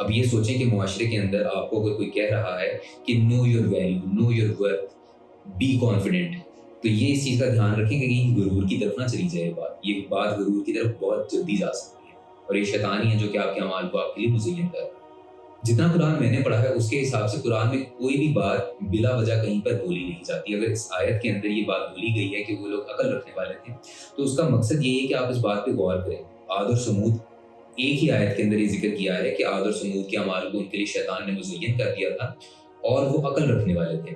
اب یہ سوچیں کہ معاشرے کے اندر آپ کو اگر کوئی کہہ رہا ہے کہ know your value, know your worth, be confident, تو یہ اس چیز کا دھیان رکھیں کہ کہیں غرور کی طرف نہ چلی جائے یہ بات غرور کی طرف بہت جلدی جا سکتی ہے، اور یہ شیطان ہی ہے جو کہ آپ کے اعمال کو آپ کے لیے مزین کر رہا ہے۔ جتنا قرآن میں نے پڑھا ہے اس کے حساب سے قرآن میں کوئی بھی بات بلا وجہ کہیں پر بولی نہیں جاتی۔ اگر اس آیت کے اندر یہ بات بولی گئی ہے کہ وہ لوگ عقل رکھنے والے تھے، تو اس کا مقصد یہ ہے کہ آپ اس بات پہ غور کریں۔ عاد اور سمود، ایک ہی آیت کے اندر یہ ذکر کیا ہے کہ عاد اور سمود کے اعمال کو ان کے لیے شیطان نے مزین کر دیا تھا اور وہ عقل رکھنے والے تھے،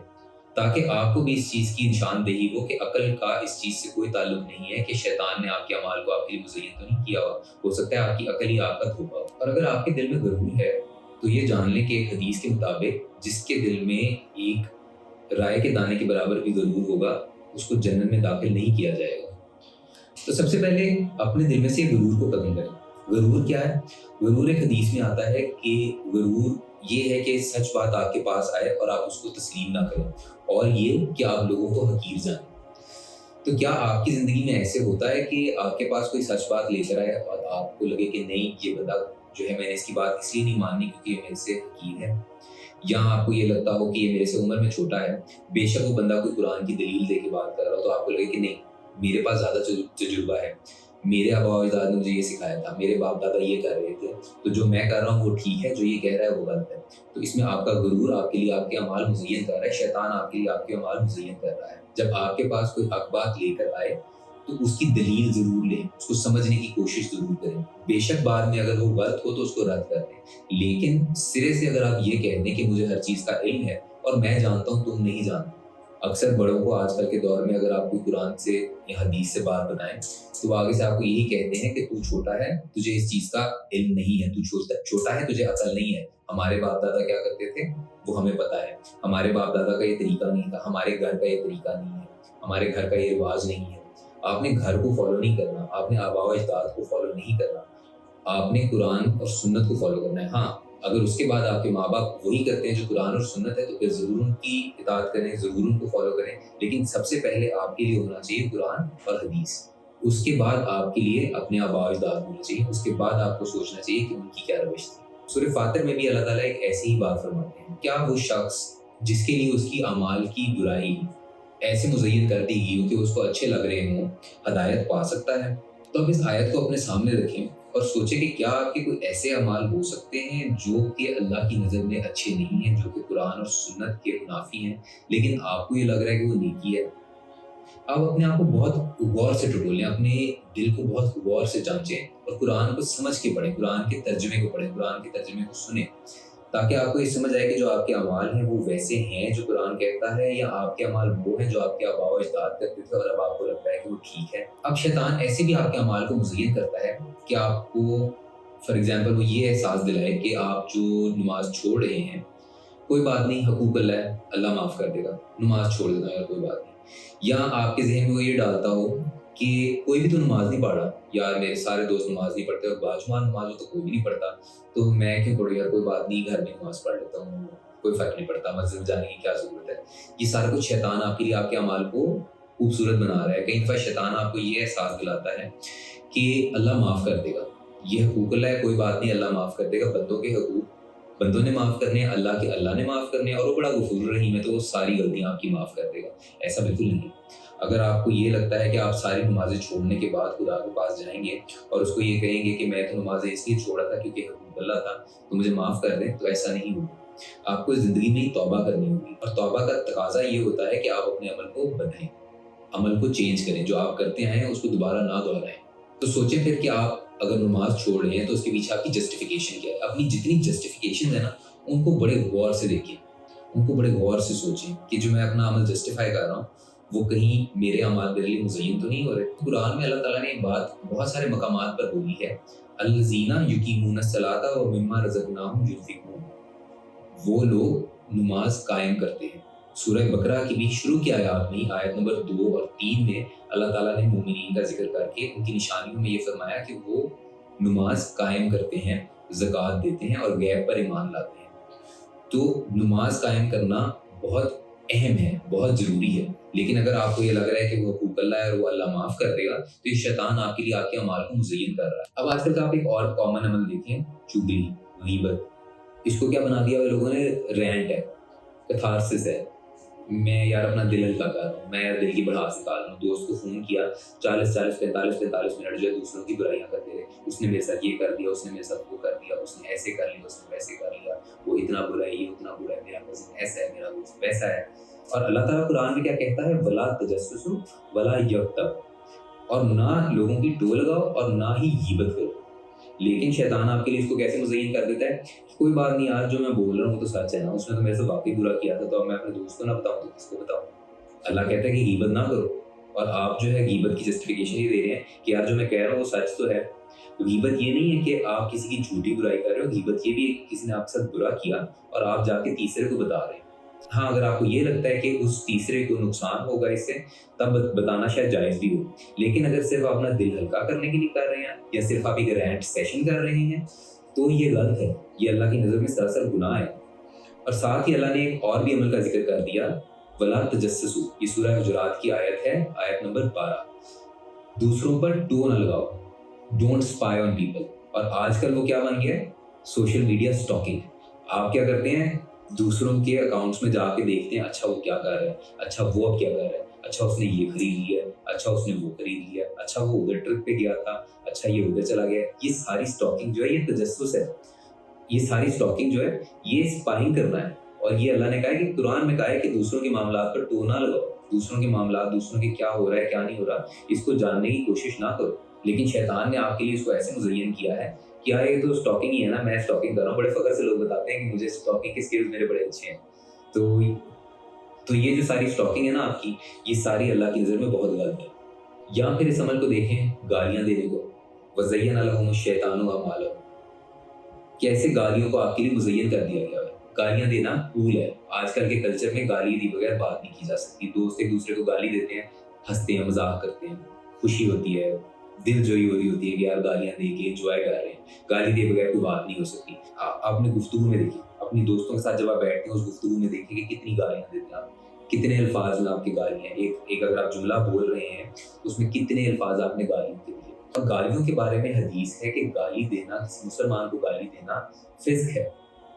تاکہ آپ کو بھی اس چیز کی نشاندہی ہو کہ عقل کا اس چیز سے کوئی تعلق نہیں ہے کہ شیطان نے آپ کے اعمال کو آپ کے لیے مزین تو نہیں کیا ہو سکتا ہے آپ کی عقل ہی آقت ہوگا۔ اور اگر آپ کے دل میں غرور ہے تو یہ جان لیں کہ ایک حدیث کے مطابق جس کے دل میں ایک رائے کے دانے کے برابر بھی غرور ہوگا اس کو جنت میں داخل نہیں کیا جائے گا۔ تو سب سے پہلے اپنے دل میں سے غرور کو ختم کریں۔ غرور کیا ہے؟ غرور ایک حدیث میں آتا ہے کہ غرور یہ ہے کہ سچ بات آپ کے پاس آئے اور آپ اس کو تسلیم نہ کریں، اور یہ کہ آپ لوگوں کو حقیر جانیں۔ تو کیا آپ کی زندگی میں ایسے ہوتا ہے کہ آپ کے پاس کوئی سچ بات لے کر آئے اور آپ کو لگے کہ نہیں، یہ بندہ جو ہے میں نے اس کی بات اس لیے نہیں ماننی کیونکہ یہ میرے سے حقیر ہے، یا آپ کو یہ لگتا ہو کہ یہ میرے سے عمر میں چھوٹا ہے، بے شک وہ بندہ کوئی قرآن کی دلیل دے کے بات کر رہا ہو، تو آپ کو لگے کہ نہیں، میرے پاس زیادہ تجربہ ہے، میرے آبا و اجداد نے مجھے یہ سکھایا تھا، میرے باپ دادا یہ کر رہے تھے، تو جو میں کر رہا ہوں وہ ٹھیک ہے، جو یہ کہہ رہا ہے وہ غلط ہے۔ تو اس میں آپ کا غرور آپ کے لیے آپ کے اعمال مزین کر رہا ہے، شیطان آپ کے لیے آپ کے اعمال مزین کر رہا ہے۔ جب آپ کے پاس کوئی حق بات لے کر آئے تو اس کی دلیل ضرور لیں، اس کو سمجھنے کی کوشش ضرور کریں، بے شک بعد میں اگر وہ غلط ہو تو اس کو رد کر دیں، لیکن سرے سے اگر آپ یہ کہہ دیں کہ مجھے ہر چیز کا علم ہے اور میں جانتا ہوں تم نہیں جانتے۔ اکثر بڑوں کو آج کل کے دور میں اگر آپ کوئی قرآن سے یا حدیث سے بات بتائیں تو وہ آگے سے آپ کو یہی کہتے ہیں کہ تو چھوٹا ہے، تجھے اس چیز کا علم نہیں ہے، تو چھوٹا ہے، تجھے عقل نہیں ہے، ہمارے باپ دادا کیا کرتے تھے وہ ہمیں پتہ ہے، ہمارے باپ دادا کا یہ طریقہ نہیں تھا، ہمارے گھر کا یہ طریقہ نہیں ہے، ہمارے گھر کا یہ رواج نہیں ہے۔ آپ نے گھر کو فالو نہیں کرنا، آپ نے آباء و اجداد کو فالو نہیں کرنا، آپ نے قرآن اور سنت کو فالو کرنا ہے۔ ہاں، اگر اس کے بعد آپ کے ماں باپ وہی کرتے ہیں جو قرآن اور سنت ہے تو پھر ضرور ان کی اطاعت کریں، ضرور ان کو فالو کریں، لیکن سب سے پہلے آپ کے لیے ہونا چاہیے قرآن اور حدیث، اس کے بعد آپ کے لیے اپنے آباء و اجداد ہونا چاہیے، اس کے بعد آپ کو سوچنا چاہیے کہ ان کی کیا روش تھی۔ سورہ فاتر میں بھی اللہ تعالیٰ ایک ایسی ہی بات فرماتے ہیں، کیا وہ شخص جس کے لیے اس کی اعمال کی برائی ایسے مزین کر دی گئی ہو کہ اس کو اچھے لگ رہے ہوں ہدایت پا سکتا ہے؟ تو اب اس آیت کو اپنے سامنے رکھیں اور سوچیں کہ کیا آپ کے کوئی ایسے اعمال ہو سکتے ہیں جو کہ اللہ کی نظر میں اچھے نہیں ہیں، جو کہ قرآن اور سنت کے منافی ہیں، لیکن آپ کو یہ لگ رہا ہے کہ وہ نیکی ہے۔ آپ اپنے آپ کو بہت غور سے ٹٹولیں، اپنے دل کو بہت غور سے جانچیں اور قرآن کو سمجھ کے پڑھیں، قرآن کے ترجمے کو پڑھیں، قرآن کے ترجمے کو سنیں، تاکہ آپ کو یہ سمجھ آئے کہ جو آپ کے اعمال ہیں وہ ویسے ہیں جو قرآن کہتا ہے، یا آپ کے اعمال وہ ہیں جو آپ کے آباء و اجداد کرتے تھے اور اب آپ کو لگتا ہے کہ وہ ٹھیک ہے۔ اب شیطان ایسے بھی آپ کے اعمال کو مزین کرتا ہے کہ آپ کو فار ایگزامپل وہ یہ احساس دلائے کہ آپ جو نماز چھوڑ رہے ہیں، کوئی بات نہیں، حقوق اللہ ہے، اللہ معاف کر دے گا، نماز چھوڑ دینا ہے، کوئی بات نہیں، یا آپ کے ذہن میں وہ یہ ڈالتا ہو کہ کوئی بھی تو نماز نہیں پڑھ رہا، یار میرے سارے دوست نماز نہیں پڑھتے اور باجوان نماز تو کوئی بھی نہیں پڑھتا، تو میں کیوں پڑھوں یار، کوئی بات نہیں، گھر میں نماز پڑھ لیتا ہوں، کوئی فرق نہیں پڑتا، مسجد جانے کی کیا ضرورت ہے۔ یہ سارا کچھ شیطان آپ کے لیے آپ کے اعمال کو خوبصورت بنا رہا ہے۔ کئی دفعہ شیطان آپ کو یہ احساس دلاتا ہے کہ اللہ معاف کر دے گا، یہ حقوق اللہ ہے، کوئی بات نہیں، اللہ معاف کر دے گا، بندوں کے حقوق بندوں نے معاف کرنے ہیں، اللہ نے معاف کرنے ہیں، اور وہ بڑا غفور الرحیم ہے تو وہ ساری غلطیاں آپ کی معاف کر دے گا۔ ایسا بالکل نہیں۔ اگر آپ کو یہ لگتا ہے کہ آپ ساری نمازیں چھوڑنے کے بعد خدا کے پاس جائیں گے اور اس کو یہ کہیں گے کہ میں تو نمازیں اس لیے چھوڑا تھا کیونکہ حقوق اللہ تھا تو مجھے معاف کر دیں، تو ایسا نہیں ہوگا۔ آپ کو زندگی میں توبہ کرنی ہوگی، اور توبہ کا تقاضا یہ ہوتا ہے کہ آپ اپنے عمل کو بدلیں، عمل کو چینج کریں، جو آپ کرتے ہیں اس کو دوبارہ نہ دہرائیں۔ تو سوچیں پھر کہ آپ اگر نماز چھوڑ رہے ہیں تو اس کے پیچھے آپ کی جسٹیفیکیشن کیا ہے۔ اپنی جتنی جسٹیفیکیشن ہے نا ان کو بڑے غور سے دیکھیں، ان کو بڑے غور سے سوچیں کہ جو میں اپنا عمل جسٹیفائی کر رہا ہوں وہ کہیں میرے اعمال میرے لیے مزین تو نہیں ہو رہے۔ قرآن میں اللہ تعالیٰ نے ایک بات بہت سارے مقامات پر بولی ہے، الذین یقیمون الصلاۃ ومما رزقناہم ینفقون، وہ لوگ نماز قائم کرتے ہیں۔ سورہ بقرہ کی بھی شروع کی آیات میں آیت نمبر 2 اور 3 میں اللہ تعالیٰ نے مومنین کا ذکر کر کے ان کی نشانیوں میں یہ فرمایا کہ وہ نماز قائم کرتے ہیں، زکوٰۃ دیتے ہیں اور غیب پر ایمان لاتے ہیں۔ تو نماز قائم کرنا بہت اہم ہے، بہت ضروری ہے، لیکن اگر آپ کو یہ لگ رہا ہے کہ وہ حقوق اللہ ہے اور وہ اللہ معاف کر دے گا تو یہ شیطان آپ کے لیے آپ کے اعمال کو مزین کر رہا ہے۔ اب آج کل کا آپ ایک اور کامن عمل دیکھیں، چغلی، غیبت، اس کو کیا بنا دیا وہ لوگوں نے؟ رینٹ ہے، کتھارسس ہے، میں یار اپنا دل ہلکا کر رہا ہوں، میں یار دل کی بڑھاس نکال رہا ہوں، دوست کو فون کیا 45 منٹ جو ہے دوسروں کی برائیاں کرتے رہے، اس نے میرے ساتھ یہ کر دیا، اس نے میرے ساتھ وہ کر دیا، اس نے ایسے کر لیا، اس نے ویسے کر لیا، وہ اتنا برا ہے، یہ اتنا برا ہے، میرا کزن ایسا ہے، میرا دوست ویسا ہے۔ اور اللہ تعالیٰ قرآن میں کیا کہتا ہے؟ ولا تجسسوا ولا یغتب، اور نہ لوگوں کی ٹو لگاؤ اور نہ ہی غیبت کرو۔ لیکن شیطان آپ کے لیے اس کو کیسے مزین کر دیتا ہے کہ کوئی بات نہیں یار، جو میں بول رہا ہوں وہ تو سچ ہے نا، اس نے تو میرے سے واقعی برا کیا تھا، تو اب میں اپنے دوست کو نہ بتاؤں تو کس کو بتاؤں؟ اللہ کہتا ہے کہ غیبت نہ کرو، اور آپ جو ہے غیبت کی جسٹیفیکیشن یہ دے رہے ہیں کہ یار جو میں کہہ رہا ہوں وہ سچ تو ہے۔ غیبت یہ نہیں ہے کہ آپ کسی کی جھوٹی برائی کر رہے ہو، غیبت یہ بھی ہے کہ کسی نے آپ کے ساتھ برا کیا اور آپ جا کے تیسرے کو بتا رہے ہیں۔ ہاں، اگر آپ کو یہ لگتا ہے کہ اس تیسرے کو نقصان ہوگا اس سے، تب بتانا شاید جائز بھی ہو، لیکن اگر صرف اپنا دل ہلکا کرنے کے لیے کر رہے ہیں یا صرف آپ ایک رینٹ سیشن کر رہے ہیں تو یہ غلط ہے، یہ اللہ کی نظر میں سراسر گناہ ہے۔ اور ساتھ ہی اللہ نے ایک اور بھی عمل کا ذکر کر دیا، ولا تجسسوا، یہ سورہ حجرات کی آیت ہے، آیت نمبر 12، دوسروں پر ٹو نہ لگاؤ، ڈونٹ اسپائی آن پیپل۔ اور آج کل وہ کیا بن گیا ہے؟ Social media stalking. آپ کیا کرتے ہیں؟ دوسروں کے اکاؤنٹس میں جا کے دیکھتے ہیں، اچھا وہ کیا کر رہا ہے، اچھا وہ اب کیا کر رہا ہے، اچھا اس نے یہ خرید لیا، اچھا اس نے وہ خرید لیا، اچھا وہ ادھر ٹرپ پہ گیا تھا، اچھا یہ ادھر چلا گیا۔ یہ ساری اسٹاکنگ جو ہے یہ تجسس ہے، یہ ساری اسٹاکنگ جو ہے یہ اسپائنگ کرنا ہے۔ اور یہ اللہ نے کہا ہے کہ قرآن میں کہا ہے کہ دوسروں کے معاملات پر ٹو نہ لگاؤ، دوسروں کے معاملات، دوسروں کے کیا ہو رہا ہے کیا نہیں ہو رہا، اس کو جاننے کی کوشش نہ کرو۔ لیکن شیطان نے آپ کے لیے اس کو ایسے مزین کیا ہے کہ یار یہ تو اسٹاکنگ ہی ہے نا، میں اسٹاکنگ کر رہا ہوں، بڑے فخر سے لوگ بتاتے ہیں کہ مجھے اسٹاکنگ کے اسکلز میرے بڑے اچھے ہیں۔ تو یہ جو ساری اسٹاکنگ ہے نا آپ کی، یہ ساری اللہ کی نظر میں بہت غلط ہے۔ یا پھر اس عمل کو دیکھیں گالیاں دینے کو، وَزَيَّنَ لَهُمُ الشَّيْطَانُ أَعْمَالَهُمْ، کیسے گالیوں کو آپ کے لیے مزین کر دیا گیا ہے۔ گالیاں دینا کول ہے، آج کل کے کلچر میں گالی دی بغیر بات نہیں کی جا سکتی۔ دوست ایک دوسرے کو گالی دیتے ہیں، ہنستے ہیں، مذاق کرتے ہیں، خوشی ہوتی ہے، دل جوئی ہو رہی ہوتی ہے کہ یار گالیاں دے کے انجوائے کر رہے ہیں۔ گالی دے بغیر کوئی بات نہیں ہو سکتی۔ آپ نے گفتگو میں دیکھی، اپنی دوستوں کے ساتھ جب آپ بیٹھتے ہیں اس گفتگو میں دیکھیں کہ کتنی گالیاں دیتے ہیں آپ، کتنے الفاظ میں آپ کی گالی ہیں۔ ایک اگر آپ جملہ بول رہے ہیں اس میں کتنے الفاظ آپ نے گالیوں کے دیے۔ اور گالیوں کے بارے میں حدیث ہے کہ گالی دینا، کسی مسلمان کو گالی دینا فسق ہے۔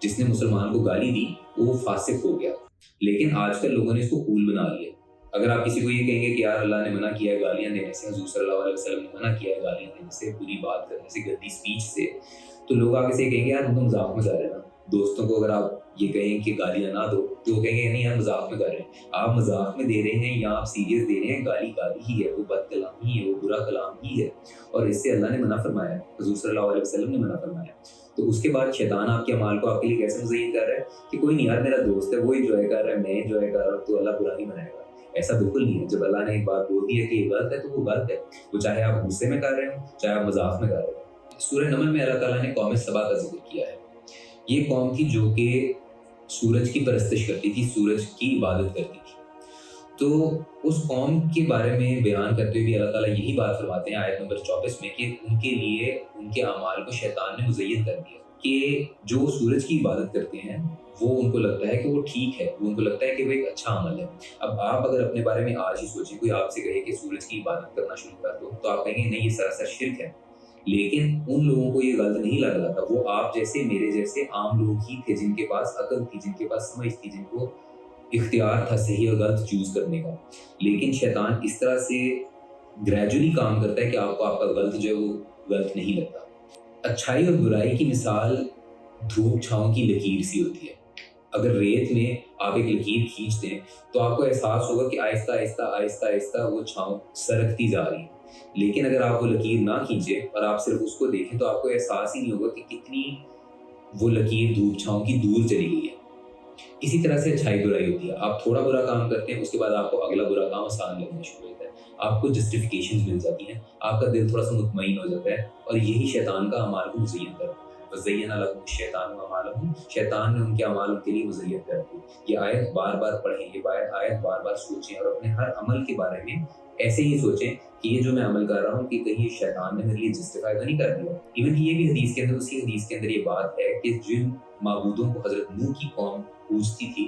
جس نے مسلمان کو گالی دی وہ فاسق ہو گیا۔ لیکن آج کل لوگوں نے اس کو کول بنا لیا۔ اگر آپ کسی کو یہ کہیں گے کہ یار اللہ نے منع کیا ہے گالیاں دینے سے، حضور صلی اللہ علیہ وسلم نے منع کیا ہے گالیاں دینے سے، بری بات کرنے سے، گندی اسپیچ سے، تو لوگ آگے سے یہ کہیں گے یار ہم تو مذاق میں کر رہے ہیں نا۔ دوستوں کو اگر آپ یہ کہیں کہ گالیاں نہ دو تو وہ کہیں گے نہیں یار مذاق میں کر رہے ہیں۔ آپ مذاق میں دے رہے ہیں یا آپ سیریس دے رہے ہیں، گالی گالی ہی ہے، وہ بد کلام ہی ہے، وہ برا کلام ہی ہے، اور اس سے اللہ نے منع فرمایا ہے، حضور صلی اللہ علیہ وسلم نے منع فرمایا ہے۔ تو اس کے بعد شیطان آپ کے اعمال کو آپ کے لیے کیسے مزین کر رہا ہے کہ کوئی نہیں یار میرا دوست ہے، وہ انجوائے کر رہا ہے، میں انجوائے کر رہا ہوں، تو اللہ برا نہیں منائے گا۔ ایسا بالکل نہیں ہے۔ جب اللہ نے ایک بات بول دی ہے کہ یہ غلط ہے تو وہ غلط ہے، وہ چاہے آپ غصے میں کر رہے ہوں، چاہے آپ مذاق میں کر رہے ہوں۔ سورہ نمل میں اللہ تعالیٰ نے قوم سبا کا ذکر کیا ہے۔ یہ قوم تھی جو کہ سورج کی پرستش کرتی تھی، سورج کی عبادت کرتی تھی۔ تو اس قوم کے بارے میں بیان کرتے ہوئے اللہ تعالیٰ یہی بات فرماتے ہیں آیت نمبر 24 میں کہ ان کے لیے ان کے اعمال کو شیطان نے مزین کر دیا کہ جو سورج کی عبادت کرتے ہیں وہ ان کو لگتا ہے کہ وہ ٹھیک ہے، وہ ان کو لگتا ہے کہ وہ ایک اچھا عمل ہے۔ اب آپ اگر اپنے بارے میں آج ہی سوچیں، کوئی آپ سے کہے کہ سورج کی عبادت کرنا شروع کر دو تو آپ کہیں گے نہیں یہ سراسر شرک ہے۔ لیکن ان لوگوں کو یہ غلط نہیں لگ رہا تھا، وہ آپ جیسے میرے جیسے عام لوگ ہی تھے جن کے پاس عقل تھی، جن کے پاس سمجھ تھی، جن کو اختیار تھا صحیح اور غلط چوز کرنے کا۔ لیکن شیطان اس طرح سے گریجولی کام کرتا ہے کہ آپ کو آپ کا غلط جو ہے وہ غلط نہیں لگتا۔ اچھائی اور برائی کی مثال دھوپ چھاؤں کی لکیر سی ہوتی ہے۔ اگر ریت میں آپ ایک لکیر کھینچ دیں تو آپ کو احساس ہوگا کہ آہستہ آہستہ آہستہ آہستہ وہ چھاؤں سرکتی جا رہی ہے۔ لیکن اگر آپ وہ لکیر نہ کھینچیں اور آپ صرف اس کو دیکھیں تو آپ کو احساس ہی نہیں ہوگا کہ کتنی وہ لکیر دھوپ چھاؤں کی دور چلی گئی ہے۔ اسی طرح سے اچھائی برائی ہوتی ہے۔ آپ تھوڑا برا کام کرتے ہیں، اس کے بعد آپ کو اگلا برا کام آسان لگنا شروع ہوتا ہے، آپ کو جسٹیفیکیشنز مل جاتی ہیں، آپ کا دل تھوڑا سا مطمئن ہو جاتا ہے، اور یہی شیطان کا اعمال کو مزین کرتا ہے۔ وَزَيَّنَ لَهُمُ الشَّيْطَانُ أَعْمَالَهُمْ، شیطان نے ان کے اعمال ان کے لیے مزین کر دی۔ یہ آیت بار بار پڑھیں، یہ آیت بار بار سوچیں، اور اپنے ہر عمل کے بارے میں ایسے ہی سوچیں کہ یہ جو میں عمل کر رہا ہوں کہ کہیں شیطان نے میرے لیے جسٹیفائی تو نہیں کر دیا۔ ایون یہ بھی حدیث کے اندر، اسی حدیث کے اندر یہ بات ہے کہ جن معبودوں کو حضرت نوح کی قوم پوجتی تھی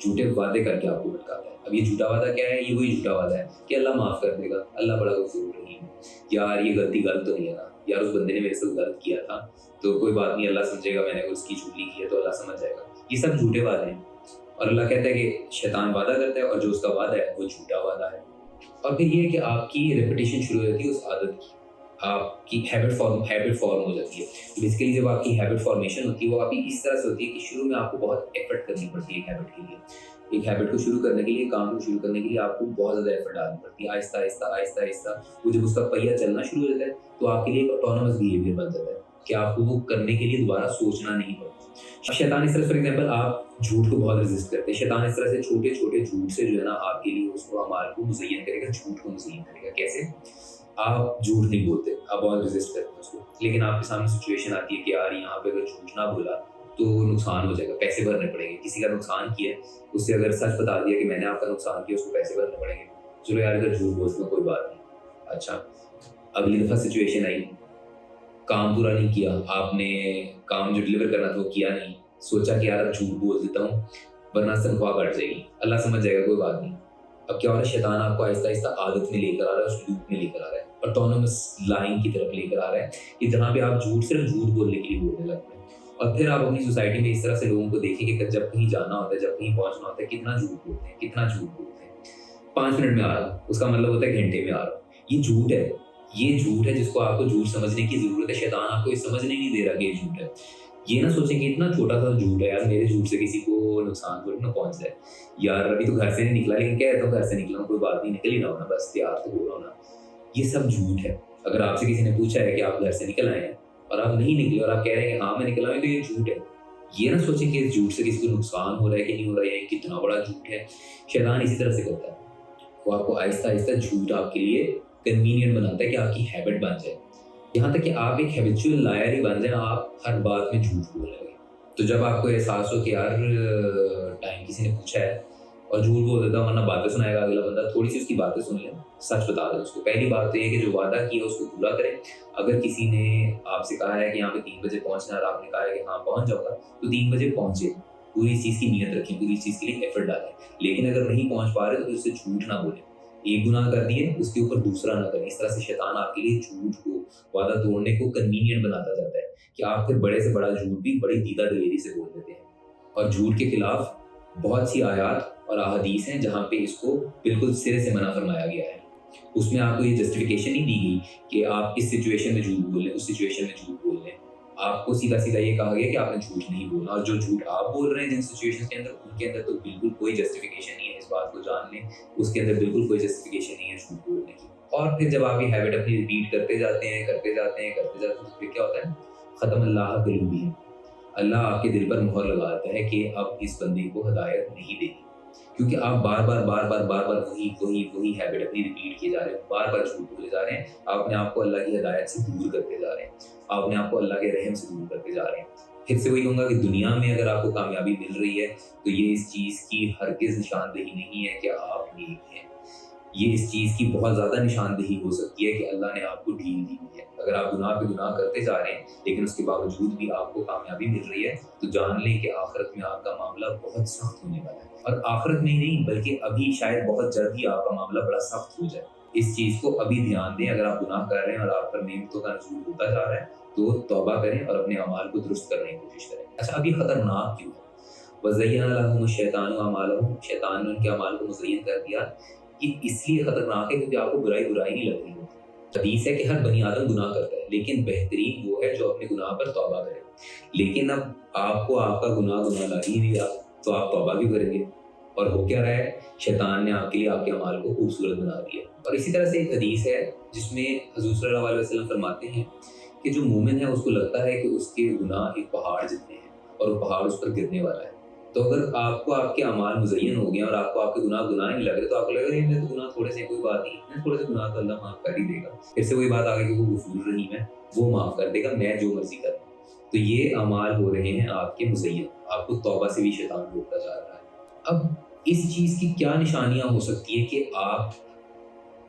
جھوٹے وعدے کر کے آپ کو بھٹکاتا ہے. اب یہ جھوٹا وعدہ کیا ہے؟ یہ وہی جھوٹا وعدہ ہے کہ اللہ معاف کر دے گا, اللہ بڑا غفور رحیم, یار یہ غلطی غلط تو نہیں ہے نا, یار اس بندے نے میرے ساتھ غلط کیا تھا تو کوئی بات نہیں, اللہ سمجھے گا میں نے اس کی چغلی کی ہے تو اللہ سمجھ جائے گا. یہ سب جھوٹے وعدے ہیں. اور اللہ کہتا ہے کہ شیطان وعدہ کرتا ہے اور جو اس کا وعدہ ہے وہ جھوٹا وعدہ ہے. اور پھر یہ ہے کہ آپ کی ریپیٹیشن شروع ہو جاتی ہے اس عادت کی, آپ کی ہیبٹ فارم ہو جاتی ہے. بیسیکلی جب آپ کی ہیبٹ فارمیشن ہوتی ہے وہ آپ کی اس طرح سے ہوتی ہے کہ شروع میں آپ کو بہت ایفرٹ کرنی پڑتی ہے ایک ہیبٹ کے لیے. ایک ہیبٹ کو شروع کرنے کے لیے, کام کو شروع کرنے کے لیے آپ کو بہت زیادہ ایفرٹ ڈالنی پڑتی ہے. آہستہ آہستہ آہستہ آہستہ وہ جب اس کا پہیہ چلنا شروع ہو جاتا ہے تو آپ کے لیے ایک آٹونومس بیہیویئر بن جاتا ہے کہ آپ کو وہ کرنے کے لیے دوبارہ سوچنا نہیں پڑتا. شیطان اس طرح, فار ایگزامپل آپ جھوٹ کو بہت ریزسٹ کرتے ہیں, شیطان اس طرح سے چھوٹے چھوٹے جھوٹ سے جو ہے نا آپ کے لیے اس کو اعمال کو مزین کرے گا, جھوٹ کو مزین کرے گا. کیسے؟ آپ جھوٹ نہیں بولتے, آپ بہت ریزسٹ کرتے ہیں اس کو, لیکن آپ کے سامنے سچویشن آتی ہے کہ یار یہاں پہ اگر جھوٹ نہ بولا تو نقصان ہو جائے گا, پیسے بھرنے پڑیں گے. کسی کا نقصان کیا ہے, اس سے اگر سچ بتا دیا کہ میں نے آپ کا نقصان کیا, اس کو پیسے بھرنے پڑیں گے. چلو یار اگر جھوٹ بولتے ہیں کوئی بات نہیں. اچھا اگلی دفعہ سچویشن آئی, کام پورا نہیں کیا آپ نے, کام جو ڈلیور کرنا تھا وہ کیا نہیں, سوچا کہ یار اب جھوٹ بول دیتا ہوں ورنہ تنخواہ کٹ جائے گی, اللہ سمجھ جائے گا کوئی بات نہیں. اب کیا ہو رہا ہے, شیطان آپ کو آہستہ آہستہ عادت میں لے کر آ رہا ہے, اس لوپ میں لے کر آ رہا ہے, آٹونومس لائن کی طرف لے کر آ رہا ہے کہ جہاں پہ آپ صرف جھوٹ بولنے کے لیے بولنے لگتے ہیں. اور پھر آپ اپنی سوسائٹی میں اس طرح سے لوگوں کو دیکھیں کہ جب کہیں جانا ہوتا ہے, جب کہیں پہنچنا ہوتا ہے, کتنا جھوٹ بولتے ہیں, کتنا جھوٹ بولتے ہیں. 5 منٹ میں آ رہا, اس کا مطلب ہوتا ہے گھنٹے میں آ رہا. یہ جھوٹ ہے, یہ جھوٹ ہے جس کو آپ کو جھوٹ سمجھنے کی ضرورت ہے. شیطان آپ کو یہ سمجھنے نہیں دے رہا کہ یہ جھوٹ ہے. یہ نہ سوچیں کہ اتنا چھوٹا سا جھوٹ ہے, یار میرے جھوٹ سے کسی کو نقصان تھوڑی نہ پہنچ جائے, یار ابھی تو گھر سے نہیں نکلا, لیکن کہہ رہتا ہوں گھر سے نکلا ہوں, کوئی بات نہیں, نکل ہی نہ ہونا, بس تیار تو ہو رہا ہونا. یہ سب جھوٹ ہے. اگر آپ سے کسی نے پوچھا ہے کہ آپ گھر سے نکل آئے ہیں اور آپ نہیں نکلے اور آپ کہہ رہے ہیں کہ ہاں میں نکل آئے, تو یہ جھوٹ ہے. یہ نہ سوچیں کہ اس جھوٹ سے کسی کو نقصان ہو رہا ہے کہ نہیں ہو رہا ہے, یہ کتنا بڑا جھوٹ ہے. شیطان اسی طرح سے کرتا ہے, وہ آپ کو آہستہ آہستہ جھوٹ آپ کے لیے کنوینئنٹ بناتا ہے کہ آپ کی ہیبٹ بن جائے, یہاں تک کہ آپ ایک ہیبچوئل لائر ہی بن جائیں, آپ ہر بات میں جھوٹ بولیں گے. تو جب آپ کو احساس ہو کہ یار ٹائم کسی نے پوچھا ہے اور جھوٹ بول دیتا ہوں ورنہ باتیں سنائے گا اگلا بندہ, تھوڑی سی اس کی باتیں سن لیں, سچ بتا دیں اس کو. پہلی بات تو یہ کہ جو وعدہ کیا اس کو پورا کریں. اگر کسی نے آپ سے کہا ہے کہ یہاں پہ 3 بجے پہنچنا ہے اور آپ نے کہا ہے کہ ہاں پہنچ جاؤں گا, تو 3 بجے پہنچے, پوری چیز کی نیت رکھیں, پوری چیز کے لیے ایفرٹ ڈالیں. لیکن اگر نہیں پہنچ پا رہے تو اس سے جھوٹ نہ بولیں. ایک گناہ کر دیے اس کے اوپر دوسرا نہ کریں. اس طرح سے شیطان آپ کے لیے جھوٹ کو, وعدہ توڑنے کو کنوینئنٹ بناتا جاتا ہے کہ آپ پھر بڑے سے بڑا جھوٹ بھی بڑی دیدہ دلیری سے بول دیتے ہیں. اور جھوٹ کے خلاف بہت سی آیات اور احادیث ہیں جہاں پہ اس کو بالکل سرے سے منع فرمایا گیا ہے. اس میں آپ کو یہ جسٹیفیکیشن نہیں دی گئی کہ آپ اس سچویشن میں جھوٹ بول لیں, اس سچویشن میں جھوٹ بول لیں. آپ کو سیدھا سیدھا یہ کہا گیا کہ آپ نے جھوٹ نہیں بولنا, اور جو جھوٹ آپ بول رہے ہیں جن سچویشن کے اندر, ان کے اندر تو بالکل کوئی جسٹیفیکیشن نہیں ہے. اس بات کو جان لیں, اس کے اندر بالکل کوئی جسٹیفیکیشن نہیں ہے جھوٹ بولنے کی. اور پھر جب آپ یہ ہیبٹ اپنی ریپیٹ کرتے جاتے ہیں تو پھر کیا ہوتا ہے, ختم اللہ قلوبہم, اللہ آپ کے دل پر مہر لگاتا ہے کہ اب اس بندے کو ہدایت نہیں دے گی, کیونکہ آپ بار بار وہی ہیبٹ اپنی ریپیٹ کیے جا رہے ہیں, بار بار جھوٹ بولے جا رہے ہیں. آپ اپنے آپ کو اللہ کی ہدایت سے دور کرتے جا رہے ہیں, آپ اپنے آپ کو اللہ کے رحم سے دور کرتے جا رہے ہیں. پھر سے وہی کہوں گا کہ دنیا میں اگر آپ کو کامیابی مل رہی ہے تو یہ اس چیز کی ہرگز نشاندہی نہیں ہے کہ آپ نیک ہیں. یہ اس چیز کی بہت زیادہ نشاندہی ہو سکتی ہے کہ اللہ نے آپ کو ڈھیل دی ہوئی ہے. اگر آپ گناہ پہ گناہ کرتے جا رہے ہیں لیکن اس کے باوجود بھی آپ کو کامیابی مل رہی ہے, تو جان لیں کہ آخرت میں آپ کا معاملہ بہت سخت ہونے والا ہے. اور آخرت میں ہی نہیں بلکہ ابھی شاید بہت جلد ہی آپ کا معاملہ بڑا سخت ہو جائے. اس چیز کو ابھی دھیان دیں. اگر آپ گناہ کر رہے ہیں اور آپ پر نعمتوں کا نزول ہوتا جا رہا ہے تو توبہ کریں اور اپنے اعمال کو درست کرنے کی کوشش کریں. اچھا اب یہ خطرناک کیوں ہے؟ وَزَيَّنَ لَهُمُ الشَّيْطَانُ أَعْمَالَهُمْ, شیطان نے ان کے اعمال کو مزین کر دیا. یہ اس لیے خطرناک ہے کیونکہ آپ کو برائی نہیں لگ رہی ہوتی. حدیث ہے کہ ہر بنی آدم گناہ کرتا ہے, لیکن بہترین وہ ہے جو اپنے گناہ پر توبہ کرے. لیکن اب آپ کو آپ کا گناہ لگ ہی نہیں رہا تو آپ توبہ بھی کریں گے, اور ہو کیا رہا ہے, شیطان نے آپ کے لیے آپ کے اعمال کو خوبصورت بنا دیا. اور اسی طرح سے ایک حدیث ہے جس میں حضور صلی اللہ علیہ وسلم فرماتے ہیں کہ جو مومن ہے اس کو لگتا ہے کہ اس کے گناہ ایک پہاڑ جتنے ہیں اور وہ پہاڑ اس پر گرنے والا ہے. تو اگر آپ کو آپ کے اعمال مزین ہو گئے اور آپ کو آپ کے گناہ نہیں لگ رہے تو آپ کو لگ رہا ہے میرے تو گناہ تھوڑے سے, کوئی بات نہیں, تھوڑے سے گناہ تو اللہ معاف کر ہی دے گا. پھر سے وہی بات آگے کہ وہ غفور رحیم ہے, وہ معاف کر دے گا, میں جو مرضی کروں. تو یہ اعمال ہو رہے ہیں آپ کے مزین, آپ کو توبہ سے بھی شیطان روکتا جا رہا ہے. اب اس چیز کی کیا نشانیاں ہو سکتی ہیں کہ آپ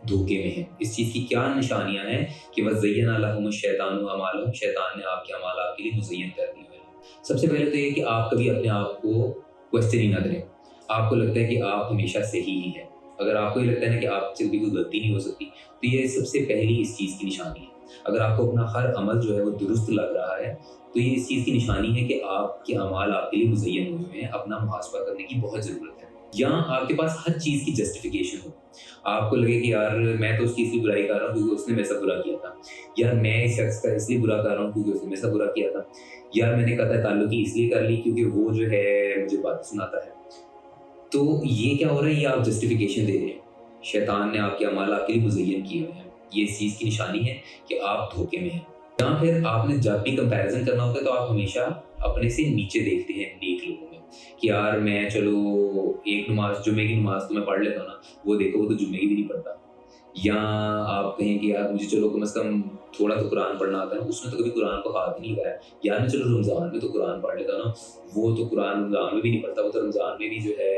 دھوکے میں ہیں؟ اس چیز کی کیا نشانیاں ہیں کہ وَزَيَّنَ لَهُمُ الشَّيْطَانُ أَعْمَالَهُمْ, شیطان نے آپ کے اعمال آپ کے لیے مزین کر دیے ہیں. سب سے پہلے تو یہ کہ آپ کبھی اپنے آپ کو کوشچن ہی نہ کریں. آپ کو لگتا ہے کہ آپ ہمیشہ صحیح ہی ہیں، اگر آپ کو یہ لگتا ہے نا کہ آپ سے بھی کوئی غلطی نہیں ہو سکتی، تو یہ سب سے پہلی اس چیز کی نشانی ہے۔ اگر آپ کو اپنا ہر عمل جو ہے وہ درست لگ رہا ہے، تو یہ اس چیز کی نشانی ہے کہ آپ کے اعمال آپ کے لیے مزین ہوئے ہوئے ہیں، اپنا محاسبہ کرنے کی بہت ضرورت ہے۔ یا آپ کے پاس ہر چیز کی جسٹیفیکیشن ہو، آپ کو لگے کہ یار میں تو اس کی اس لیے برائی کر رہا ہوں کیونکہ اس نے میرے ساتھ برا کیا تھا، یار میں اس شخص کا اس لیے برا کر رہا ہوں کیونکہ اس نے میرے ساتھ برا کیا تھا، یار میں نے قطع تعلقی اس لیے کر لی کیونکہ وہ جو ہے مجھے بات سناتا ہے۔ تو یہ کیا ہو رہا ہے؟ یہ آپ جسٹیفیکیشن دے رہے ہیں، شیطان نے آپ کے اعمال آپ کے لیے مزین کیے ہوئے ہیں، یہ اس چیز کی نشانی ہے کہ آپ دھوکے میں ہیں۔ یا پھر آپ نے جب بھی کمپیریزن کرنا ہوتا ہے تو آپ ہمیشہ اپنے سے نیچے دیکھتے ہیں نیک لوگوں میں، کہ یار میں چلو ایک نماز، جمعے کی نماز تو میں پڑھ لیتا ہوں نا، وہ دیکھو وہ تو جمعے کی بھی نہیں پڑھتا۔ یا آپ کہیں کہ یار مجھے چلو کم از کم تھوڑا تو قرآن پڑھنا آتا ہے، اس نے تو کبھی قرآن کو ہاتھ نہیں لگایا، یار میں چلو رمضان میں تو قرآن پڑھ لیتا ہوں نا، وہ تو قرآن رمضان میں بھی نہیں پڑھتا، وہ تو رمضان میں بھی جو ہے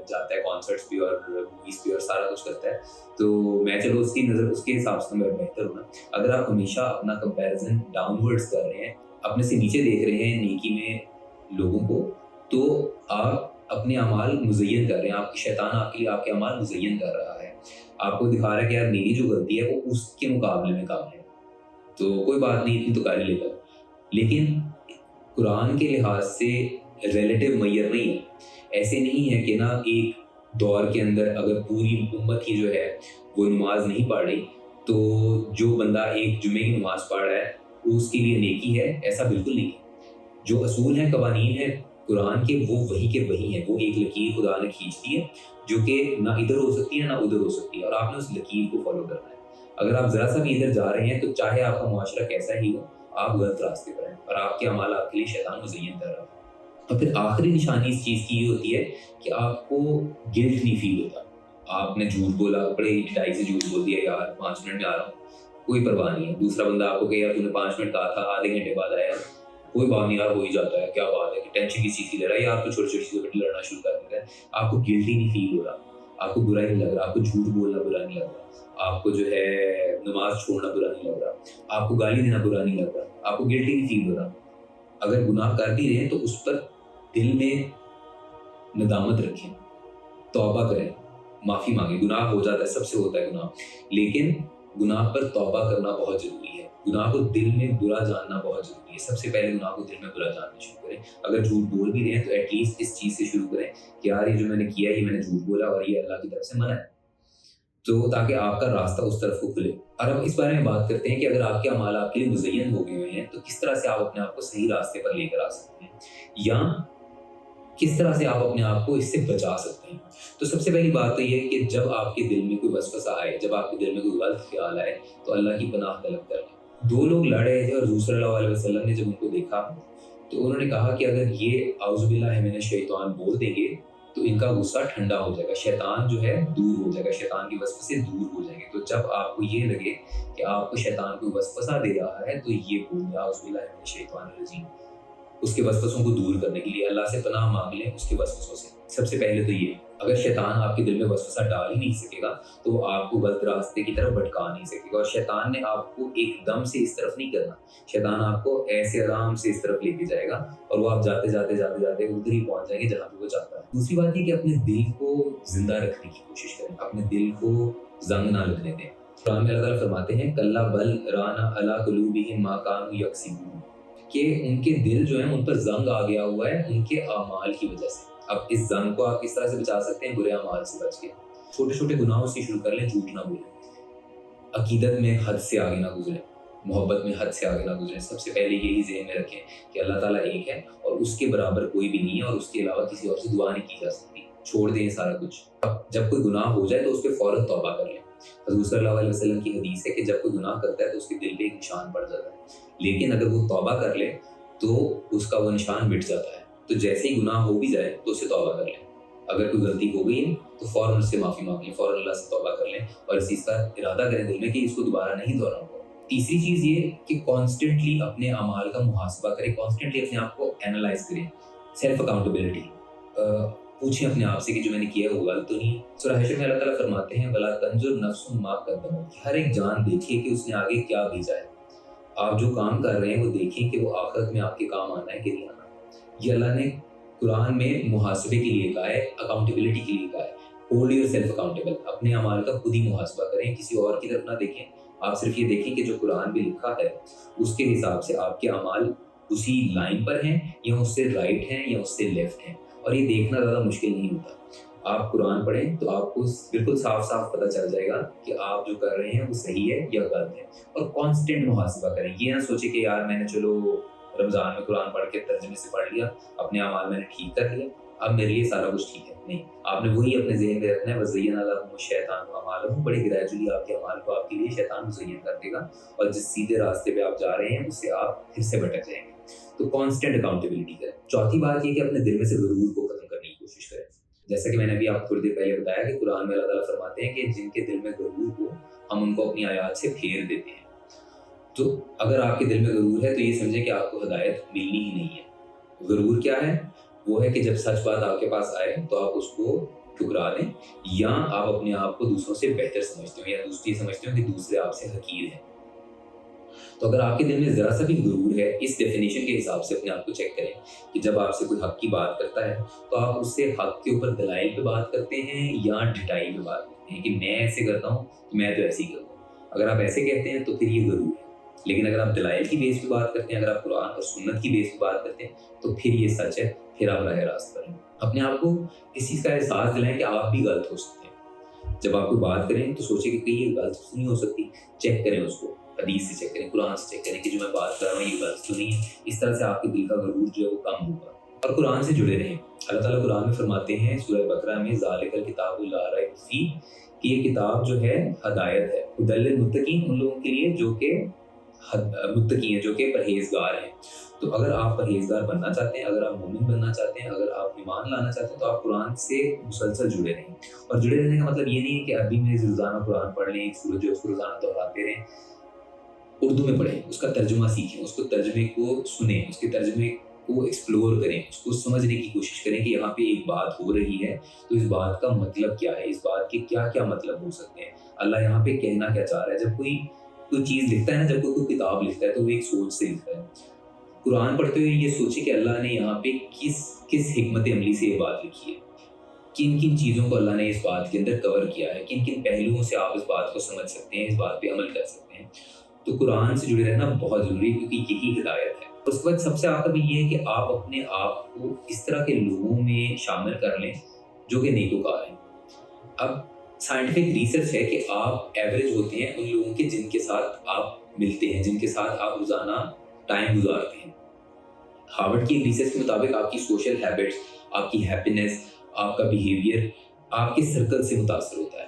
جاتا ہے کانسرٹس بھی اور موویز بھی اور سارا کچھ کرتا ہے، تو میں چلو اس کی نظر اس کے حساب سے میں بہتر ہوں نا۔ اگر آپ ہمیشہ اپنا کمپیریزن ڈاؤن ورڈز کر رہے ہیں، اپنے سے نیچے دیکھ رہے ہیں نیکی میں لوگوں کو، تو آپ اپنے اعمال مزین کر رہے ہیں، آپ کی شیطان آپ کے لیے آپ کے اعمال مزین کر رہا ہے، آپ کو دکھا رہا ہے کہ یار میری جو غلطی ہے وہ اس کے مقابلے میں کم ہے، تو کوئی بات نہیں، اتنی تو کر ہی لیتا ہوں۔ لیکن قرآن کے لحاظ سے ریلیٹیو معیار نہیں ہے، ایسے نہیں ہے کہ نا ایک دور کے اندر اگر پوری امت ہی جو ہے وہ نماز نہیں پڑھ رہی تو جو بندہ ایک جمعے کی نماز پڑھ رہا ہے وہ اس کے لیے نیکی ہے، ایسا بالکل نہیں ہے۔ جو اصول ہیں، قوانین ہیں قرآن کے، وہ وہی کے وہی ہیں، وہ ایک لکیر خدا نے کھینچ دی ہے جو کہ نہ ادھر ہو سکتی ہے نہ ادھر ہو سکتی ہے، اور آپ نے اس لکیر کو فالو کرنا ہے۔ اگر آپ ذرا سا بھی ادھر جا رہے ہیں تو چاہے آپ کا معاشرہ کیسا ہی ہو، آپ غلط راستے پر ہیں اور آپ کے اعمال آپ کے لیے شیطان مزین کر رہا ہے۔ اور پھر آخری نشانی اس چیز کی یہ ہوتی ہے کہ آپ کو گلٹ نہیں فیل ہوتا۔ آپ نے جھوٹ بولا، بڑے ڈھائی سے جھوٹ بول دیا، یار 5 منٹ میں آ رہا ہوں، کوئی پرواہ نہیں ہے۔ دوسرا بندہ آپ کو کہ یار تو نے 5 منٹ کہا تھا، آدھے گھنٹے بعد آیا، کوئی بات نہیں یار، ہو ہی جاتا ہے، کیا بات ہے کہ ٹینشن کس چیز کی لے رہا ہے، یار تو چھوٹی چھوٹی چیزوں پہ لڑنا شروع کر دیتا ہے۔ آپ کو گلٹی نہیں فیل ہو رہا، آپ کو برا نہیں لگ رہا، آپ کو جھوٹ بولنا برا نہیں لگ رہا، آپ کو جو ہے نماز چھوڑنا برا نہیں لگ رہا، آپ کو گالی دینا برا نہیں لگ رہا، آپ کو گلٹی نہیں فیل ہو رہا۔ اگر گناہ کر بھی رہے ہیں تو اس پر دل میں ندامت رکھیں، توبہ کریں، معافی مانگیں۔ گناہ ہو جاتا ہے، سب سے ہوتا ہے گناہ، لیکن گناہ پر توبہ کرنا بہت ضروری ہے۔ گناہ کو دل میں برا جاننا بہت ضروری ہے۔ سب سے پہلے گناہ کو دل میں برا جاننا شروع کریں۔ اگر جھوٹ بول بھی رہے ہیں تو ایٹ لیسٹ اس چیز سے شروع کریں کہ یار یہ جو میں نے کیا ہے، یہ میں نے جھوٹ بولا اور یہ اللہ کی طرف سے منع ہے، تو تاکہ آپ کا راستہ اس طرف کو کھلے۔ اور اب اس بارے میں بات کرتے ہیں کہ اگر آپ کے اعمال آپ کے لیے مزین ہو گئے ہوئے ہیں تو کس طرح سے آپ اپنے آپ کو صحیح راستے پر لے کر آ سکتے ہیں، یا کس طرح سے آپ اپنے آپ کو اس سے بچا سکتے ہیں۔ تو سب سے پہلی بات تو یہ ہے کہ جب آپ کے دل میں کوئی وسوسہ آئے، جب آپ کے دل میں کوئی غلط خیال آئے تو اللہ کی پناہ طلب کر لیں۔ 2 لوگ لڑ رہے تھے اور حضور صلی اللہ علیہ وسلم نے جب ان کو دیکھا تو انہوں نے کہا کہ اگر یہ اعوذ باللہ من الشیطان بول دیں گے تو ان کا غصہ ٹھنڈا ہو جائے گا، شیطان جو ہے دور ہو جائے گا، شیطان کی وسوسے دور ہو جائیں گے۔ تو جب آپ کو یہ لگے کہ آپ کو شیطان کوئی وسوسہ دے رہا ہے تو یہ بولیں اعوذ باللہ من الشیطان الرجیم، اس کے وسوسوں کو دور کرنے کے لیے اللہ سے پناہ مانگ لیں اس کے وسوسوں سے۔ سب سے پہلے تو یہ، اگر شیطان آپ کے دل میں وسوسہ ڈال ہی نہیں سکے گا تو وہ آپ کو غلط راستے کی طرف بھٹکا نہیں سکے گا، اور شیطان نے آپ کو ایک دم سے اس طرف نہیں کرنا، شیطان آپ کو ایسے آرام سے اس طرف لے کے جائے گا اور وہ آپ جاتے جاتے جاتے جاتے ادھر ہی پہنچ جائیں گے جہاں پہ وہ چاہتا ہے۔ دوسری بات یہ کہ اپنے دل کو زندہ رکھنے کی کوشش کریں، اپنے دل کو زنگ نہ لگنے دیں۔ قرآن میں اللہ تعالیٰ فرماتے ہیں کَلَّا بَلْ رَانَ عَلَىٰ قُلُوبِهِم مَّا كَانُوا يَكْسِبُونَ، کہ ان کے دل جو ہیں ان پر زنگ آ گیا ہوا ہے ان کے اعمال کی وجہ سے۔ اب اس زنگ کو آپ کس طرح سے بچا سکتے ہیں؟ برے اعمال سے بچ کے، چھوٹے چھوٹے گناہوں سے شروع کر لیں، جھوٹ نہ بولیں، عقیدت میں حد سے آگے نہ گزریں، محبت میں حد سے آگے نہ گزریں۔ سب سے پہلے یہی ذہن میں رکھیں کہ اللہ تعالیٰ ایک ہے اور اس کے برابر کوئی بھی نہیں ہے، اور اس کے علاوہ کسی اور سے دعا نہیں کی جا سکتی۔ چھوڑ دیں سارا کچھ۔ اب جب کوئی گناہ ہو جائے تو اس پہ فوراً توبہ کر لیں۔ حضور صلی اللہ علیہ وسلم کی حدیث ہے کہ جب کوئی گناہ کرتا ہے تو اس کے دل پہ ایک نشان پڑ جاتا ہے، لیکن اگر وہ توبہ کر لے تو اس کا وہ نشان مٹ جاتا ہے۔ تو جیسے ہی گناہ ہو بھی جائے تو اسے توبہ کر لیں۔ اگر کوئی غلطی ہو گئی ہے تو فوراً اس سے معافی مانگ لیں، فوراً اللہ سے توبہ کر لیں اور اس چیز کا ارادہ کریں دل میں کہ اس کو دوبارہ نہیں دہراؤں گا۔ تیسری چیز یہ کہ کانسٹنٹلی اپنے اعمال کا محاسبہ کریں، کانسٹنٹلی اپنے آپ کو اینالائز کریں، سیلف اکاؤنٹیبلٹی، پوچھیں اپنے آپ سے کہ جو میں نے کیا ہے وہ غلط تو نہیں۔ سورہ حشر میں اللہ تعالیٰ فرماتے ہیں وَلَا تَنظُرْ نَفْسٌ مَا قَدَّمَتْ، ہر ایک جان دیکھے کہ اس نے آگے کیا بھیجا ہے۔ آپ جو کام کر رہے ہیں وہ دیکھیں کہ وہ آخرت میں آپ کے کام آنا ہے کہ نہیں آنا۔ یہ اللہ نے قرآن میں محاسبے کے لیے کہا ہے، اکاؤنٹیبلٹی کے لیے کہا ہے، ہولڈ یور سیلف اکاؤنٹیبل، اپنے اعمال کا خود ہی محاسبہ کریں، کسی اور کی طرف نہ دیکھیں۔ آپ صرف یہ دیکھیں کہ جو قرآن میں لکھا ہے اس کے حساب سے آپ کے اعمال اسی لائن پر ہیں یا اس سے رائٹ ہیں یا اس سے لیفٹ ہیں، اور یہ دیکھنا زیادہ مشکل نہیں ہوتا۔ آپ قرآن پڑھیں تو آپ کو بالکل صاف صاف پتہ چل جائے گا کہ آپ جو کر رہے ہیں وہ صحیح ہے یا غلط ہے، اور کانسٹنٹ محاسبہ کریں۔ یہ نہ سوچیں کہ یار میں نے چلو رمضان میں قرآن پڑھ کے ترجمے سے پڑھ لیا، اپنے اعمال میں نے ٹھیک کر لیا، اب میرے لیے سارا کچھ ٹھیک ہے۔ نہیں، آپ نے وہی اپنے ذہن میں رکھنا ہے، وَزَيَّنَ لَهُمُ الشَّيْطَانُ أَعْمَالَهُم، بڑے گریجولی آپ کے اعمال کو آپ کے لیے شیطان مزین کر دے گا، اور جس سیدھے راستے پہ آپ جا رہے ہیں اس سے آپ پھر سے بھٹک جائیں گے۔ تو کانسٹنٹ اکاؤنٹیبلٹی کریں۔ چوتھی بات یہ کہ اپنے دل میں سے غرور کو ختم کرنے کی کوشش کریں۔ جیسا کہ میں نے ابھی آپ کو تھوڑی دیر پہلے بتایا کہ قرآن میں اللہ تعالیٰ فرماتے ہیں کہ جن کے دل میں غرور ہو ہم ان کو اپنی آیات سے پھیر دیتے ہیں۔ تو اگر آپ کے دل میں غرور ہے تو یہ سمجھیں کہ آپ کو ہدایت ملنی ہی نہیں ہے۔ غرور کیا ہے؟ وہ ہے کہ جب سچ بات آپ کے پاس آئے تو آپ اس کو ٹھکرا دیں، یا آپ اپنے آپ کو دوسروں سے بہتر سمجھتے ہو، یا دوسری سمجھتے ہو کہ دوسرے آپ سے حقیر ہیں۔ تو اگر آپ کے دل میں ذرا سا بھی غرور ہے، اس ڈیفینیشن کے حساب سے اپنے آپ کو چیک کریں کہ جب آپ سے کوئی حق کی بات کرتا ہے تو آپ اس سے حق کے اوپر دلائل پہ بات کرتے ہیں یا ڈٹائی پہ بات کرتے ہیں کہ میں ایسے کرتا ہوں تو میں تو ایسے ہی کرتا ہوں۔ اگر آپ ایسے کہتے ہیں تو پھر یہ غرور ہے، لیکن اگر آپ دلائل کی بیس پہ بات کرتے ہیں، اگر آپ قرآن اور سنت کی بیس پہ بات کرتے ہیں تو پھر یہ سچ ہے، پھر آپ راہ راست پر ہیں۔ اپنے آپ کو اس چیز کا احساس دلائیں کہ آپ بھی غلط ہو سکتے ہیں۔ جب آپ کوئی بات کریں تو سوچیں کہ کہیں یہ غلط تو نہیں ہو سکتی، چیک کریں اس کو، حدیث سے چیک کریں، قرآن سے چیک کریں کہ جو میں بات کر رہا ہوں یہ غلط تو نہیں ہے۔ اس طرح سے آپ کے دل کا غرور جو ہے وہ کم ہوگا، اور قرآن سے جڑے رہیں۔ اللہ تعالیٰ قرآن میں فرماتے ہیں سورہ بقرہ میں، ذالک الکتاب لا ریب فیہ، کہ یہ کتاب جو ہے ہدایت ہے، ھدی للمتقین، ان لوگوں کے لیے جو کہ متقی ہیں، جو کہ پرہیزگار ہیں۔ تو اگر آپ پرہیزگار بننا چاہتے ہیں، اگر آپ مومن بننا چاہتے ہیں، اگر آپ ایمان لانا چاہتے ہیں تو آپ قرآن سے مسلسل جڑے رہیں۔ اور جڑے رہنے کا مطلب یہ نہیں ہے کہ ابھی میں روزانہ قرآن پڑھ لیں، ایک سورج جو اس کو روزانہ دہراتے رہیں۔ اردو میں پڑھیں، اس کا ترجمہ سیکھیں، اس کو ترجمے کو سنیں، اس کے ترجمے کو ایکسپلور کریں، اس کو سمجھنے کی کوشش کریں کہ یہاں پہ ایک بات ہو رہی ہے تو اس بات کا مطلب کیا ہے، اس بات کے کیا کیا مطلب ہو سکتے ہیں، اللہ یہاں پہ کہنا کیا چاہ رہا ہے۔ جب کوئی چیز لکھتا ہے نا، جب کوئی کتاب لکھتا ہے تو وہ ایک سوچ سے لکھتا ہے۔ قرآن پڑھتے ہوئے یہ سوچیں کہ اللہ نے یہاں پہ کس حکمت عملی سے یہ بات لکھی ہے، کن کن چیزوں کو اللہ نے اس بات کے اندر کور کیا ہے، کن کن پہلوؤں سے آپ اس بات کو سمجھ سکتے ہیں، اس بات پہ عمل کر سکتے ہیں۔ تو قرآن سے جڑے رہنا بہت ضروری ہے، کیونکہ یہی ہدایت ہے۔ اس کے بعد سب سے آخر میں یہ ہے کہ آپ اپنے آپ کو اس طرح کے لوگوں میں شامل کر لیں جو کہ نیکوکار ہیں۔ اب سائنٹیفک ریسرچ ہے کہ آپ ایوریج ہوتے ہیں ان لوگوں کے جن کے ساتھ آپ ملتے ہیں، جن کے ساتھ آپ روزانہ ٹائم گزارتے ہیں۔ ہارورڈ کی ریسرچ کے مطابق آپ کی سوشل ہیبٹس، آپ کی ہیپینس، آپ کا بیہیویئر آپ کے سرکل سے متاثر ہوتا ہے۔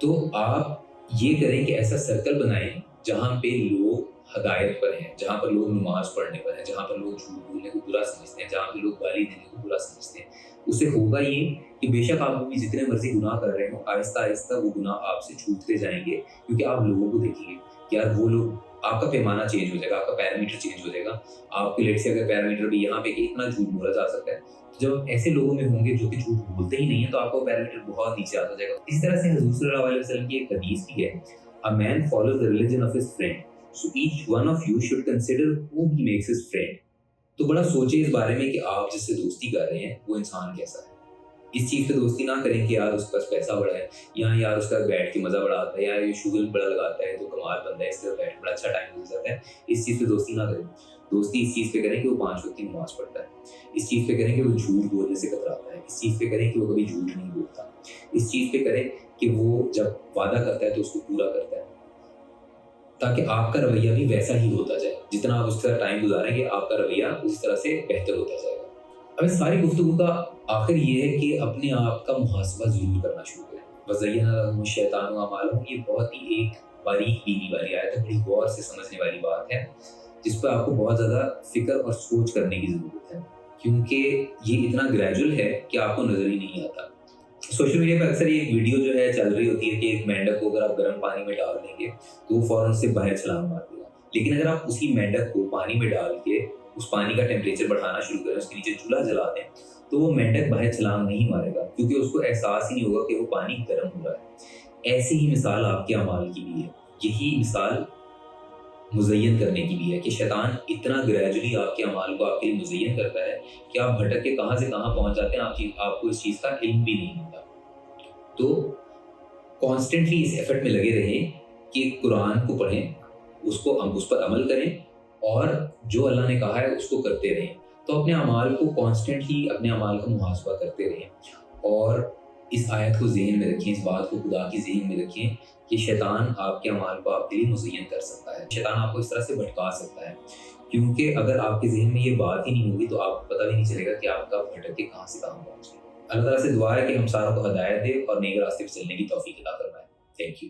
تو آپ یہ کریں کہ ایسا سرکل بنائیں جہاں پہ لوگ ہدایت پر ہیں، جہاں پر لوگ نماز پڑھنے پر ہیں، جہاں پر لوگ جھوٹ بولنے کو برا سمجھتے ہیں، جہاں پہ لوگ گالی دینے کو برا سمجھتے ہیں۔ اس سے ہوگا یہ کہ بے شک آپ بھی جتنے مرضی گناہ کر رہے ہوں، آہستہ آہستہ وہ گناہ آپ سے چھوٹتے جائیں گے، کیونکہ آپ لوگوں کو دیکھیں گے کہ یار وہ لوگ، آپ کا پیمانہ چینج ہو جائے گا، آپ کا پیرامیٹر چینج ہو جائے گا۔ آپ کے لیٹ سے اگر پیرامیٹر بھی یہاں پہ کہ اتنا جھوٹ بولا جا سکتا ہے، جب ایسے لوگوں میں ہوں گے جو کہ جھوٹ بولتے ہی نہیں ہیں تو آپ کا پیرامیٹر بہت نیچے آتا جائے گا۔ اس طرح سے حضور صلی اللہ علیہ وسلم کی ایک حدیث بھی ہے، A man follows the religion of his friend, so each one of you should consider whom he makes his friend. تو بڑا سوچیں اس بارے میں کہ آپ جس سے دوستی کر رہے ہیں وہ انسان کیسا ہے۔ اس چیز پہ دوستی نہ کریں کہ یار اس کے پاس پیسہ بڑا ہے، یا یار اس کا بیٹھ کے مزہ بڑا آتا ہے، یا یہ شغل بڑا لگاتا ہے تو کمال بندہ ہے، اس کا بیٹھ بڑا اچھا ٹائم گزر جاتا ہے۔ اس چیز پہ دوستی نہ کریں۔ دوستی اس چیز پہ کریں کہ وہ 5 وقت کی نماز پڑھتا ہے، اس چیز پہ کریں کہ وہ جھوٹ بولنے سے کتراتا ہے، اس چیز پہ کریں کہ وہ کبھی جھوٹ نہیں بولتا، اس چیز پہ کریں کہ وہ جب وعدہ کرتا ہے تو اس کو پورا کرتا ہے، تاکہ آپ کا رویہ بھی ویسا ہی ہوتا جائے۔ جتنا آپ اس طرح ٹائم گزاریں گے آپ کا رویہ اس طرح سے بہتر ہوتا جائے گا۔ اب اس ساری گفتگو کا آخر یہ ہے کہ اپنے آپ کا محاسبہ ضرور کرنا شروع کریں۔ وَزَيَّنَ لَهُمُ الشَّيْطَانُ أَعْمَالَهُم، یہ بہت ہی ایک باریک بینی والی آیت ہے، بڑی غور سے سمجھنے والی بات ہے، جس پہ آپ کو بہت زیادہ فکر اور سوچ کرنے کی ضرورت ہے، کیونکہ یہ اتنا گریجول ہے کہ آپ کو نظر ہی نہیں آتا۔ سوشل میڈیا پہ اکثر ایک ویڈیو جو ہے چل رہی ہوتی ہے کہ ایک مینڈک کو اگر آپ گرم پانی میں ڈال دیں گے تو وہ فوراً سے باہر چھلانگ مار دے گا، لیکن اگر آپ اسی مینڈک کو پانی میں ڈال کے اس پانی کا ٹیمپریچر بڑھانا شروع کریں، اس کے نیچے چولہا جلا دیں، تو وہ مینڈک باہر چھلانگ نہیں مارے گا، کیونکہ اس کو احساس ہی نہیں ہوگا کہ وہ پانی گرم ہو رہا ہے۔ ایسی ہی مثال آپ کے اعمال کی بھی ہے۔ یہی مثال مزین کرنے کی بھی ہے کہ شیطان اتنا گریجولی آپ کے اعمال کو آپ کے لیے مزین کرتا ہے کہ آپ بھٹک کے کہاں سے کہاں پہنچ جاتے ہیں، آپ کو اس چیز کا علم بھی نہیں ہوتا۔ تو کانسٹنٹلی اس ایفرٹ میں لگے رہیں کہ قرآن کو پڑھیں، اس پر عمل کریں، اور جو اللہ نے کہا ہے اس کو کرتے رہیں۔ تو اپنے اعمال کو کانسٹنٹلی، اپنے اعمال کا محاسبہ کرتے رہیں، اور اس آیت کو ذہن میں رکھیں، اس بات کو خدا کی ذہن میں رکھیں کہ شیطان آپ کے اعمال کو آپ کے لیے مزین کر سکتا ہے، شیطان آپ کو اس طرح سے بھٹکا سکتا ہے، کیونکہ اگر آپ کے ذہن میں یہ بات ہی نہیں ہوگی تو آپ کو پتہ بھی نہیں چلے گا کہ آپ کا بھٹک کے کہاں سے کہاں پہنچ گئے۔ اللہ تعالیٰ سے دعا ہے کہ ہم ساروں کو ہدایت دے اور نیک راستے پہ چلنے کی توفیق عطا فرمائے۔ Thank you.